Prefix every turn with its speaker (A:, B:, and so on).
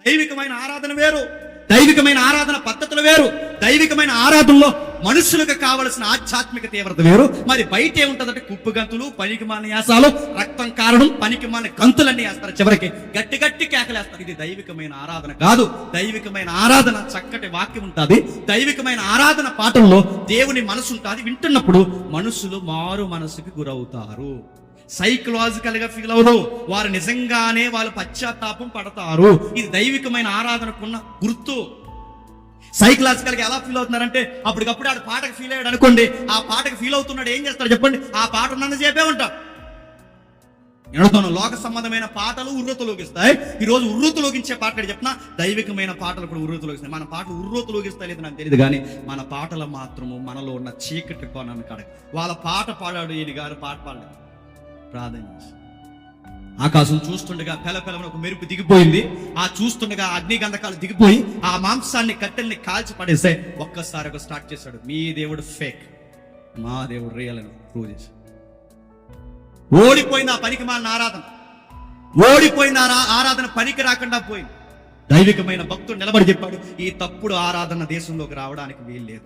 A: దైవికమైన ఆరాధన వేరు, దైవికమైన ఆరాధన పద్ధతులు వేరు. దైవికమైన ఆరాధనలో మనుషులకు కావలసిన ఆధ్యాత్మిక తీవ్రత వేరు. మరి బయట ఏముంటదంటే కుప్పు గంతులు, పనికిమాలిన యాసాలు, రక్తం కారడం, పనికిమాలిన గంతులన్నీ వేస్తారు, చివరికి గట్టి గట్టి కేకలేస్తారు. ఇది దైవికమైన ఆరాధన కాదు. దైవికమైన ఆరాధన చక్కటి వాక్యం ఉంటుంది. దైవికమైన ఆరాధన పాటల్లో దేవుని మనసు ఉంటుంది. వింటున్నప్పుడు మనుషులు మారు మనసుకి గురవుతారు, సైకలాజికల్ గా ఫీల్ అవరు, వారు నిజంగానే వాళ్ళు పశ్చాత్తాపం పడతారు. ఇది దైవికమైన ఆరాధనకున్న గుర్తు. సైకలాజికల్ గా ఎలా ఫీల్ అవుతున్నారంటే అప్పటికప్పుడు ఆడు పాటకు ఫీల్ అయ్యాడు అనుకోండి, ఆ పాటకు ఫీల్ అవుతున్నాడు, ఏం చేస్తాడు చెప్పండి? ఆ పాట ఉన్నంత చెప్పే ఉంటాం. లోక సంబంధమైన పాటలు ఉర్రూతలోగిస్తాయి. ఈ రోజు ఉర్రూతలోగించే పాటలు చెప్పినా దైవికమైన పాటలు కూడా ఉర్రూతలోగిస్తాయి. మన పాటలు ఉర్రూతలోగిస్తాయి లేదు నాకు తెలియదు, కానీ మన పాటలు మాత్రము మనలో ఉన్న చీకటి కోణాన్ని కాడ. వాళ్ళ పాట పాడాడు, ఈయన గారు పాట పాడలేదు. ప్రార్థన చేసి ఆకాశం చూస్తుండగా పెలపెలమని ఒక మెరుపు దిగిపోయింది. ఆ చూస్తుండగా అగ్ని గంధకాలు దిగిపోయి ఆ మాంసాన్ని కట్టెల్ని కాల్చి పడేస్తే ఒక్కసారి ఒక స్టార్ట్ చేశాడు. మీ దేవుడు ఫేక్, మా దేవుడు రియల్ అని ప్రూవ్ చేశాడు. ఓడిపోయింది ఆ పనికి మాలిన ఆరాధన, ఓడిపోయింది ఆరాధన, పనికి రాకుండా పోయింది. దైవికమైన భక్తుడు నిలబడి చెప్పాడు, ఈ తప్పుడు ఆరాధన దేశంలోకి రావడానికి వీల్లేదు.